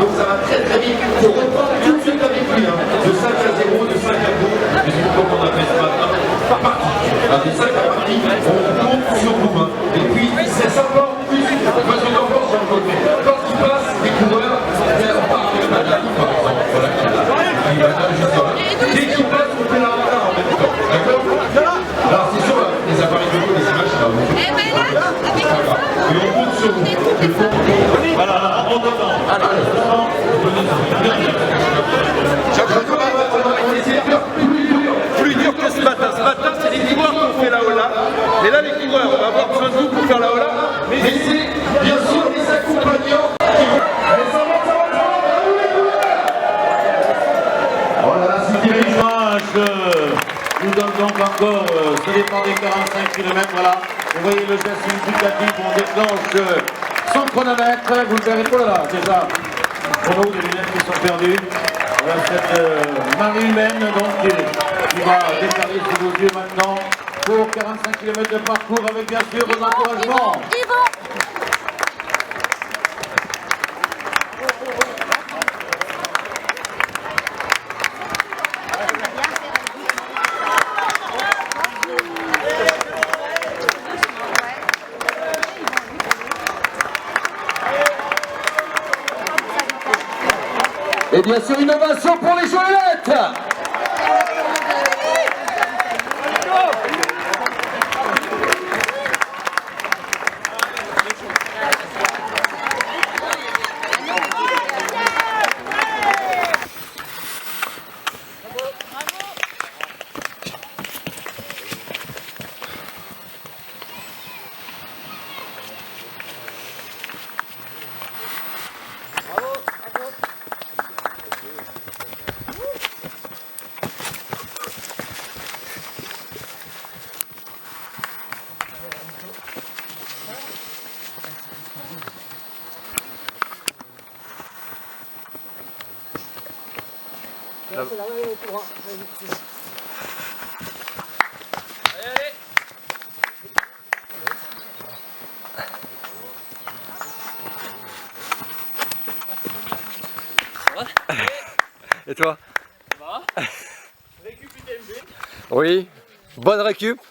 Donc ça va très très vite. Il faut reprendre tout de suite avec lui. Hein. De 5 à 0, de 5 à 2. Mais c'est comme on a fait ce matin. Par partie. De 5 à partie, on tourne sur nous. Hein. Et puis c'est sympa en plus. Parce que d'abord, c'est un côté. Quand il passe, les coureurs, on part de Madame, par exemple. Voilà qui est là. Dès qu'il passe, on fait la retard en même temps. D'accord? Alors c'est sûr, les appareils de les images, ça va vous faire. Et on compte sur vous. Voilà, on demande. Plus dur que ce matin. Ce matin, c'est les coureurs qui ont fait la hola. Et là, les coureurs, on va avoir besoin de vous pour faire la hola. Mais c'est bien sûr les accompagnants qui vont. Allez, ça va. Voilà, c'est L'image nous donne donc encore ce départ des 45 km. Voilà, vous voyez le geste indicatif, on déclenche son chronomètre. Vous le verrez, oh là là, déjà, pour nous, les lunettes qui sont perdues. Voilà cette marée humaine donc, qui va déclarer sous vos yeux maintenant pour 45 km de parcours avec bien sûr vos encouragements. Et bien sûr, innovation pour les jolinettes. Et toi? Ça va? Récup UTMB. Oui, bonne récup.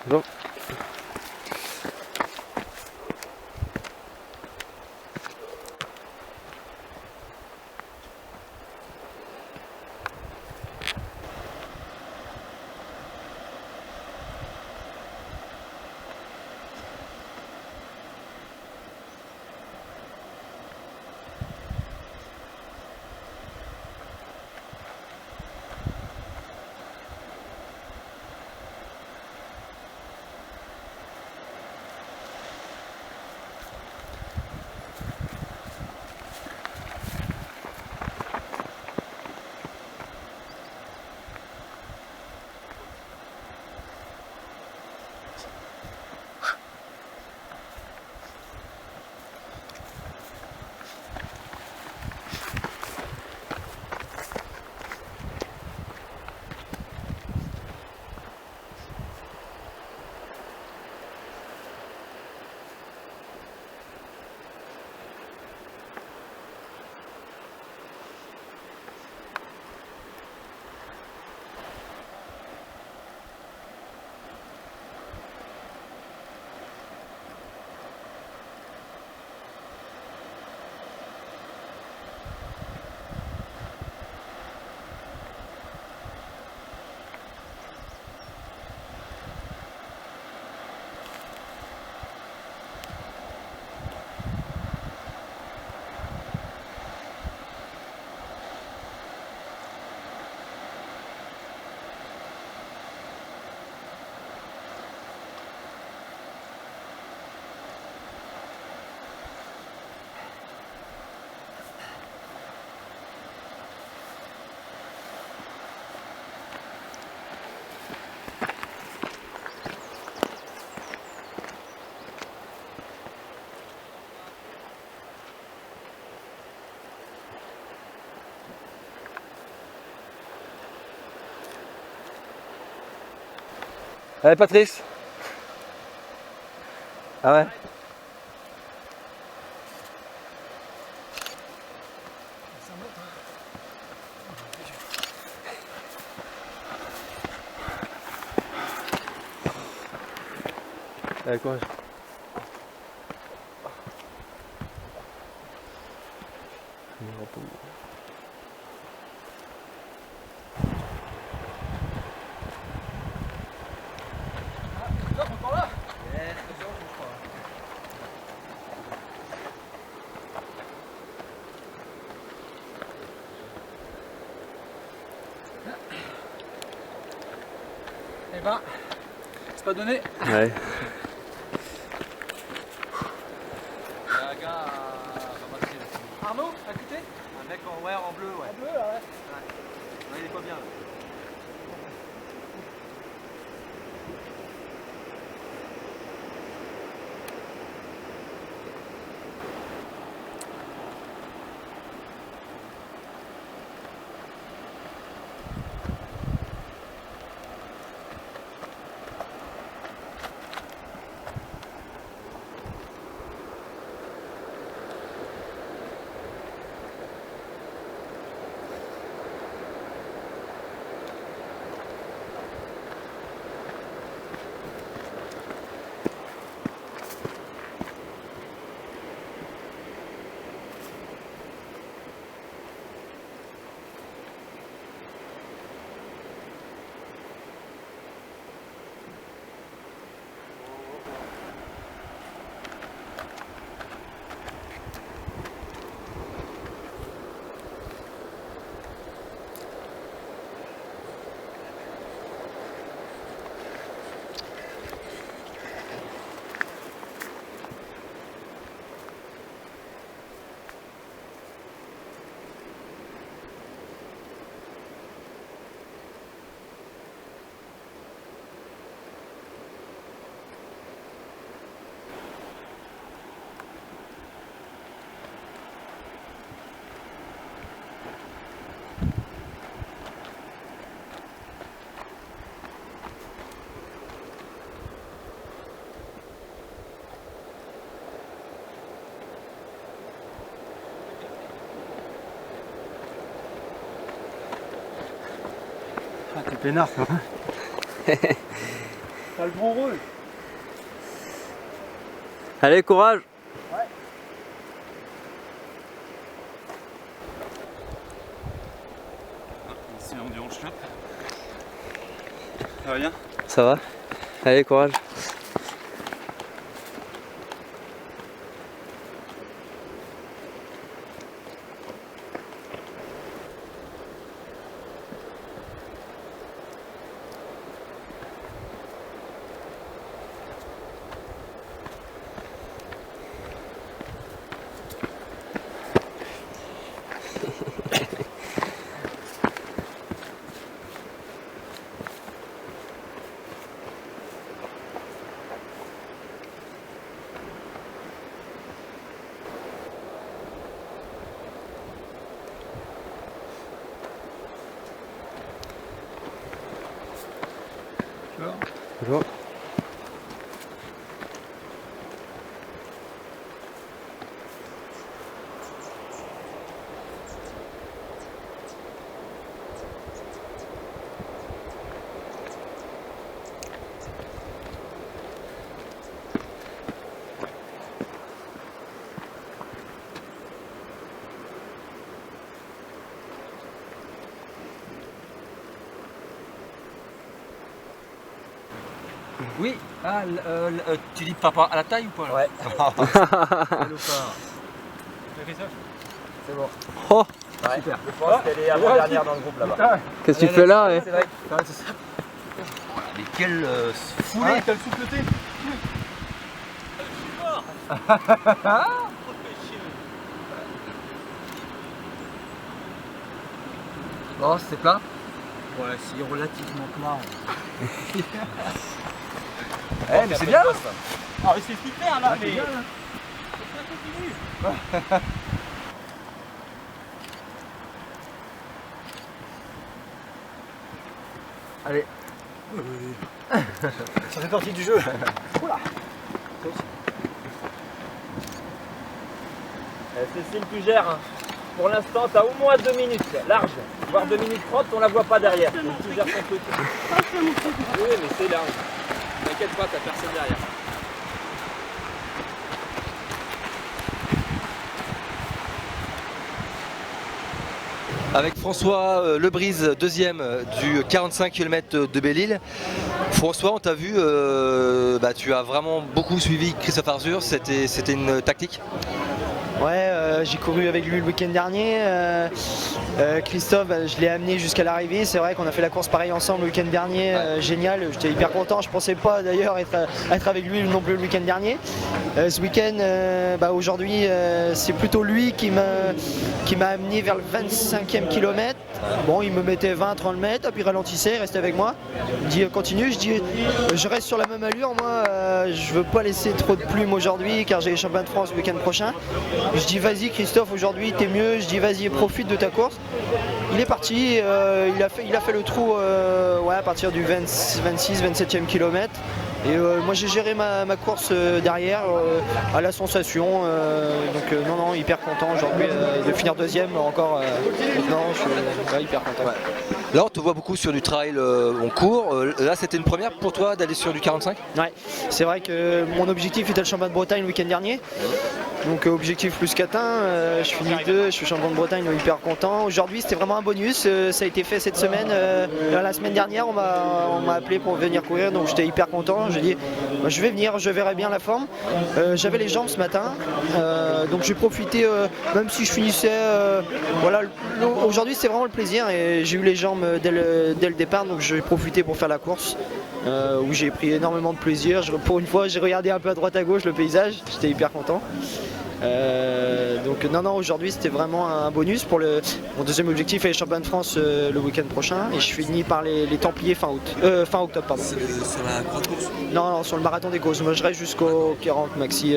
Non. Allez Patrice. Ah ouais. Allez courage. Eh ben, c'est pas donné. Ouais. Arnaud, à côté? Un mec en, ouais, en bleu, ouais. En bleu, là, ouais. Ouais, il est pas bien. Là. peinard, toi. T'as le bon rôle. Allez, courage. Ici on dit on chope. Ça va bien? Ça va? Allez, courage. Bonjour. Oui, tu dis par rapport à la taille ou pas là? Ouais. C'est bon. Oh, Super. Je pense qu'elle est avant-dernière dans le groupe là-bas. qu'est-ce que tu fais là? C'est vrai. Mais quelle foulée, quelle souffleté. Bon, c'est plat. Ouais, c'est relativement plat. Eh, mais c'est bien. Ah, c'est super là, mais. Allez. Ça fait partie du jeu. Cécile, tu gères. Hein. Pour l'instant, tu as au moins 2 minutes, large. Voire 2 minutes 30, on la voit pas derrière. Donc, tu gères ton truc. Oui, mais c'est large. T'inquiète pas, t'as personne derrière. Avec François Lebrise, deuxième du 45 km de Belle-Île. François, on t'a vu, tu as vraiment beaucoup suivi Christophe Arzur, c'était une tactique? Ouais, j'ai couru avec lui le week-end dernier. Christophe, je l'ai amené jusqu'à l'arrivée. C'est vrai qu'on a fait la course pareil ensemble le week-end dernier. Génial, j'étais hyper content. Je pensais pas d'ailleurs être avec lui non plus le week-end dernier. Ce week-end, aujourd'hui, c'est plutôt lui qui m'a amené vers le 25e kilomètre. Bon, il me mettait 20-30 mètres, puis il ralentissait, il restait avec moi. Il me dit continue, je dis je reste sur la même allure. Moi, je veux pas laisser trop de plumes aujourd'hui car j'ai les championnats de France le week-end prochain. Je dis vas-y Christophe, aujourd'hui t'es mieux, je dis vas-y profite de ta course. Il est parti, il a fait le trou à partir du 26-27e kilomètre. Et moi j'ai géré ma course derrière à la sensation. Non, hyper content aujourd'hui de finir deuxième encore. Je suis hyper content. Ouais. Là on te voit beaucoup sur du trail en cours. Là c'était une première pour toi d'aller sur du 45? Ouais, c'est vrai que mon objectif était le championnat de Bretagne le week-end dernier. Donc objectif plus qu'atteint, je finis 2, je suis champion de Bretagne, hyper content. Aujourd'hui c'était vraiment un bonus, ça a été fait cette semaine. La semaine dernière on m'a appelé pour venir courir, donc j'étais hyper content. J'ai dit je vais venir, je verrai bien la forme. J'avais les jambes ce matin, donc j'ai profité, même si je finissais, aujourd'hui c'est vraiment le plaisir et j'ai eu les jambes dès le départ, donc j'ai profité pour faire la course. Où j'ai pris énormément de plaisir. Pour une fois j'ai regardé un peu à droite à gauche le paysage, j'étais hyper content. Non, aujourd'hui c'était vraiment un bonus pour mon deuxième objectif est les championnats de France le week-end prochain et je finis par les Templiers fin octobre pardon. Sur la grande course? Non, sur le marathon des causes. Moi je reste jusqu'au 40 maxi.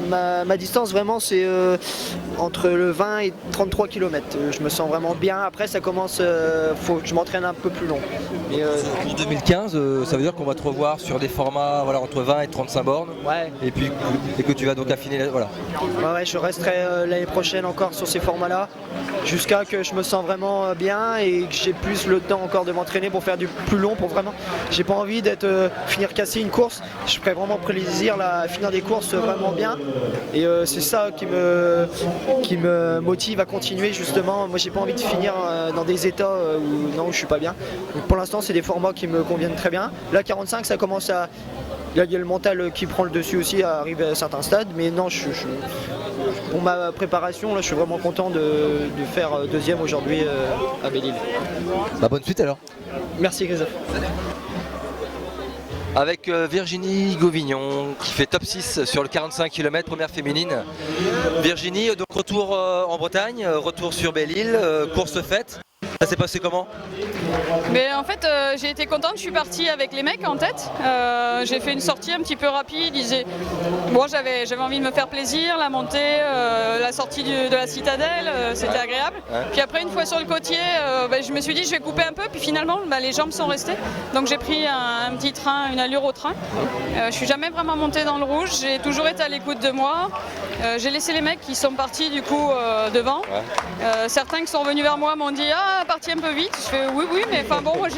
ma distance vraiment c'est entre le 20 et 33 km. Je me sens vraiment bien. Après ça commence, faut que je m'entraîne un peu plus long. Mais, Pour 2015, ça veut dire qu'on va te revoir sur des formats voilà, entre 20 et 35 bornes. ouais. Et puis et que tu vas donc affiner. Voilà. Ouais, je resterai l'année prochaine encore sur ces formats-là, jusqu'à que je me sens vraiment bien et que j'ai plus le temps encore de m'entraîner pour faire du plus long, pour vraiment. J'ai pas envie d'être finir casser une course. Je ferais vraiment plaisir à finir des courses vraiment bien. Et c'est ça qui me motive à continuer justement. Moi j'ai pas envie de finir dans des états où je suis pas bien. Donc, pour l'instant c'est des formats qui me conviennent très bien. Là 45 ça commence à. Là, il y a le mental qui prend le dessus aussi à arriver à certains stades, mais non, pour ma préparation, là, je suis vraiment content de faire deuxième aujourd'hui à Belle-Île. Bah, bonne suite alors. Merci Christophe. Avec Virginie Gauvignon qui fait top 6 sur le 45 km, première féminine. Virginie, donc retour en Bretagne, retour sur Belle-Île, course faite. Ça s'est passé comment? Mais en fait, j'ai été contente, je suis partie avec les mecs en tête. J'ai fait une sortie un petit peu rapide. Bon, j'avais envie de me faire plaisir, la montée, la sortie de la citadelle, c'était agréable. Ouais. Puis après, une fois sur le côtier, je me suis dit je vais couper un peu, puis finalement les jambes sont restées. Donc j'ai pris un petit train, une allure au train. Je suis jamais vraiment montée dans le rouge, j'ai toujours été à l'écoute de moi. J'ai laissé les mecs qui sont partis du coup devant. Ouais. Certains qui sont venus vers moi m'ont dit ah, parti un peu vite. Je fais oui, mais enfin bon, moi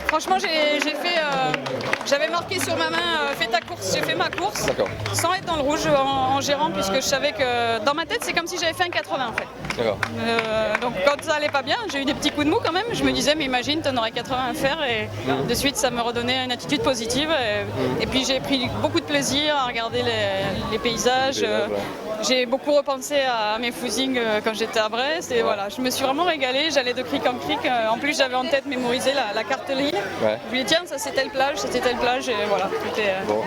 franchement j'ai fait, j'avais marqué sur ma main fais ta course, j'ai fait ma course sans être dans le rouge en gérant, puisque je savais que dans ma tête c'est comme si j'avais fait un 80 en fait. Donc quand ça allait pas bien, j'ai eu des petits coups de mou quand même. Je me disais mais imagine t'en aurais 80 à faire, et de suite ça me redonnait une attitude positive et puis j'ai pris beaucoup de plaisir à regarder les paysages. J'ai beaucoup repensé à mes fousings quand j'étais à Brest et voilà, je me suis vraiment régalée, j'allais de cric en cric. En plus j'avais en tête mémorisé la carte ligne. Ouais. Je lui ai dit tiens ça c'est telle plage, c'était telle plage et voilà. Bon.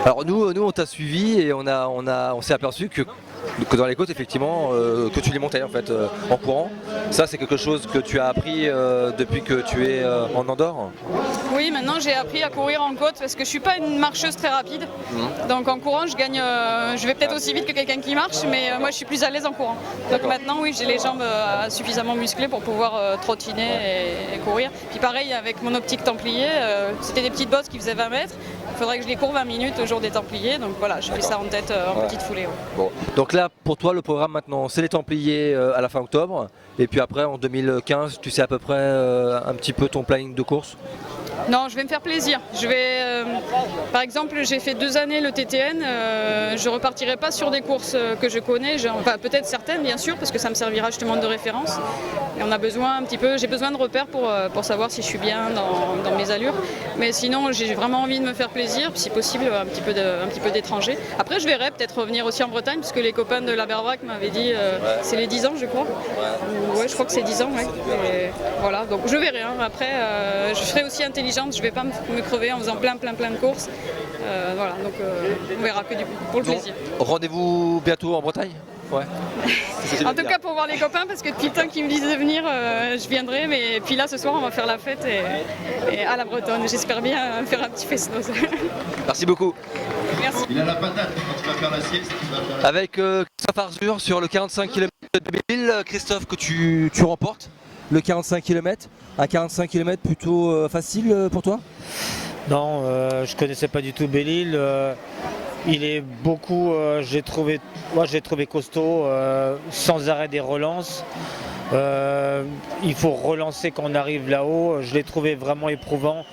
Alors nous on t'a suivi et on s'est aperçu que dans les côtes effectivement que tu les montais en fait en courant. Ça c'est quelque chose que tu as appris depuis que tu es en Andorre? Oui, maintenant j'ai appris à courir en côte parce que je suis pas une marcheuse très rapide. Donc en courant je gagne, je vais peut-être aussi vite que quelqu'un qui marche, mais moi je suis plus à l'aise en courant. Donc maintenant oui, j'ai les jambes suffisamment musclées pour pouvoir trottiner et courir. Puis pareil avec mon optique Templier, c'était des petites bosses qui faisaient 20 mètres. Il faudrait que je les cours 20 minutes au jour des Templiers, donc voilà, je fais ça en tête en petite foulée. Ouais. Bon. Donc là, pour toi, le programme maintenant, c'est les Templiers à la fin octobre, et puis après, en 2015, tu sais à peu près un petit peu ton planning de course? Non, je vais me faire plaisir. Je vais, par exemple, j'ai fait 2 années le TTN. Je repartirai pas sur des courses que je connais. Enfin, peut-être certaines, bien sûr, parce que ça me servira justement de référence. Et on a besoin un petit peu. J'ai besoin de repères pour savoir si je suis bien dans mes allures. Mais sinon, j'ai vraiment envie de me faire plaisir, si possible, un petit peu d'étranger. Après, je verrai peut-être revenir aussi en Bretagne, puisque les copains de la Berbrac m'avaient dit, c'est les 10 ans, je crois. Ouais, je crois que c'est 10 ans. Ouais. Et voilà. Donc je verrai. Hein. Après, je serai aussi intelligente. Je ne vais pas me crever en faisant plein de courses. Voilà, donc on verra que pour le plaisir. Rendez-vous bientôt en Bretagne? Ouais. En tout cas pour voir les copains, parce que depuis le temps qu'ils me disent de venir, je viendrai. Mais puis là ce soir on va faire la fête et à la Bretonne. J'espère bien faire un petit fest-noz. Merci beaucoup. Merci. Il a la patate quand tu vas faire la sieste. Avec Christophe Arzur sur le 45 km de Belle-Île. Christophe, que tu remportes le 45 km. Un 45 km plutôt facile pour toi? Non, je connaissais pas du tout Belle-Île. Il est beaucoup, j'ai trouvé costaud, sans arrêt des relances. Il faut relancer quand on arrive là-haut. Je l'ai trouvé vraiment éprouvant.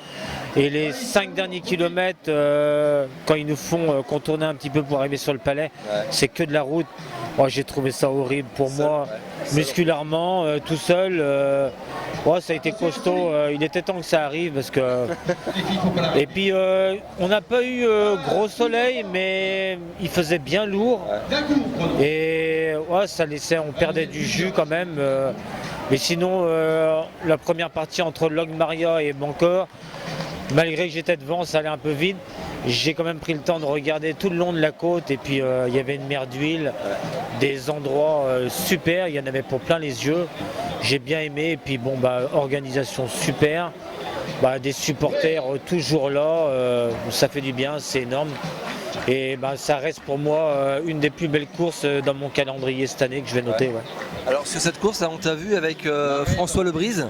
Et les 5 derniers kilomètres, quand ils nous font contourner un petit peu pour arriver sur le palais, c'est que de la route. Moi, j'ai trouvé ça horrible pour moi, musculairement, tout seul. Ça a été costaud. Il était temps que ça arrive parce que. Et puis, on n'a pas eu gros soleil, mais il faisait bien lourd. Et ça laissait, on perdait du jus quand même. Mais sinon, la première partie entre Logmaria et Mancor, malgré que j'étais devant, ça allait un peu vite. J'ai quand même pris le temps de regarder tout le long de la côte et puis il y avait une mer d'huile, des endroits super, il y en avait pour plein les yeux. J'ai bien aimé et puis organisation super, des supporters toujours là, ça fait du bien, c'est énorme. Et ben, ça reste pour moi une des plus belles courses dans mon calendrier cette année que je vais noter. Ouais. Alors sur cette course, là, on t'a vu avec François Lebrise.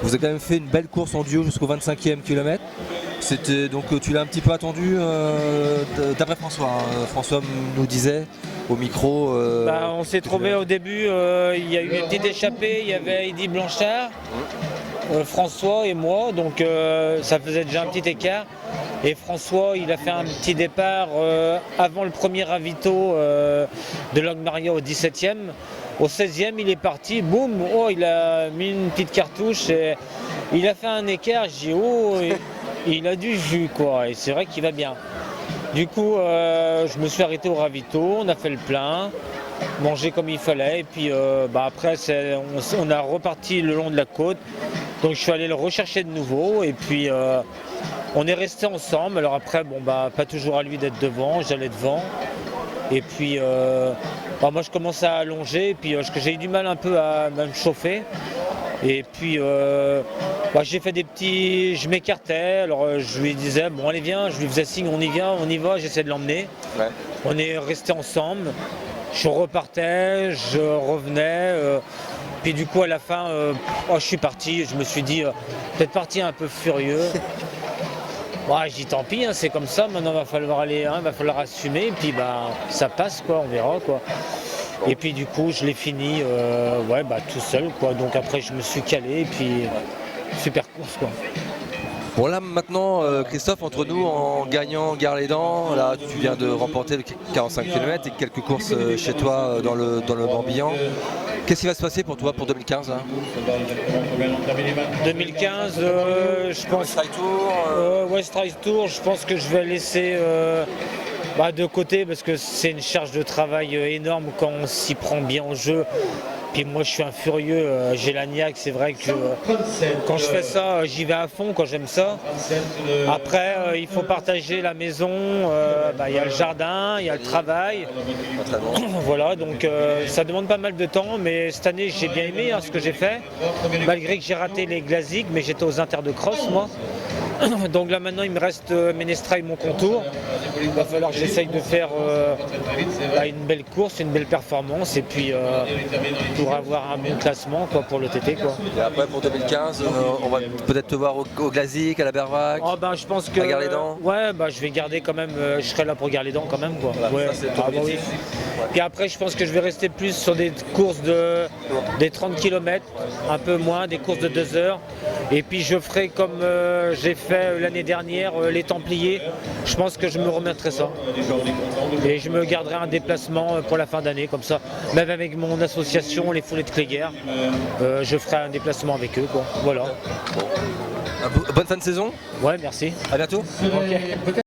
Vous avez quand même fait une belle course en duo jusqu'au 25e kilomètre. C'était donc tu l'as un petit peu attendu d'après François. François nous disait au micro. On s'est trouvé au début, il y a eu une petite échappée, il y avait Eddy Blanchard, François et moi, donc ça faisait déjà un petit écart. Et François, il a fait un petit départ avant le premier ravito de Logmaria au 17e. Au 16e, il est parti, boum, oh, il a mis une petite cartouche et il a fait un écart. J'ai dit, oh, il a du jus, quoi. Et c'est vrai qu'il va bien. Du coup, je me suis arrêté au ravito, on a fait le plein, mangé comme il fallait. Et puis après, on a reparti le long de la côte. Donc je suis allé le rechercher de nouveau. Et puis on est resté ensemble. Alors après, pas toujours à lui d'être devant, j'allais devant. Et puis moi je commence à allonger, et puis j'ai eu du mal un peu à me chauffer. Et puis j'ai fait des petits. Je m'écartais, alors je lui disais bon allez viens, je lui faisais signe on y vient, on y va, j'essaie de l'emmener. Ouais. On est resté ensemble, je repartais, je revenais. Puis du coup à la fin, je suis parti, je me suis dit peut-être parti un peu furieux. Ouais, je dis tant pis, c'est comme ça, maintenant il va falloir aller, il va falloir assumer, et puis ça passe quoi, on verra quoi. Et puis du coup je l'ai fini tout seul quoi, donc après je me suis calé, et puis super course quoi. Bon là maintenant Christophe, entre nous en gagnant Gare-les-Dents, là tu viens de remporter le 45 km et quelques courses chez toi dans le Morbihan. Qu'est-ce qui va se passer pour toi pour 2015 hein 2015, je pense West Race Tour, je pense que je vais laisser de côté parce que c'est une charge de travail énorme quand on s'y prend bien au jeu. Puis moi je suis un furieux, j'ai la niaque, c'est vrai que quand je fais ça, j'y vais à fond quand j'aime ça. Après il faut partager la maison, il y a le jardin, il y a le travail. Voilà, donc ça demande pas mal de temps, mais cette année j'ai bien aimé ce que j'ai fait. Malgré que j'ai raté les Glaziques, mais j'étais aux Inter de Cross moi. Donc là maintenant il me reste Ménestra et mon contour. Il va falloir que j'essaye de faire une belle course, une belle performance et puis pour avoir un bon classement quoi, pour le TT quoi. Et après pour 2015, on va peut-être te voir au Glazic, à la Berwac, je pense que à Gare-les-Dents. Je vais garder quand même, je serai là pour Gare-les-Dents quand même quoi. Voilà, ça, c'est ton objectif. Ouais. Puis après je pense que je vais rester plus sur des courses des 30 km, un peu moins, des courses de 2 heures. Et puis je ferai comme j'ai fait l'année dernière les Templiers, je pense que je me remettrai ça. Et je me garderai un déplacement pour la fin d'année comme ça. Même avec mon association, les Foulées de Cléguer, je ferai un déplacement avec eux quoi. Voilà. Bonne fin de saison. Ouais, merci. À bientôt. Okay.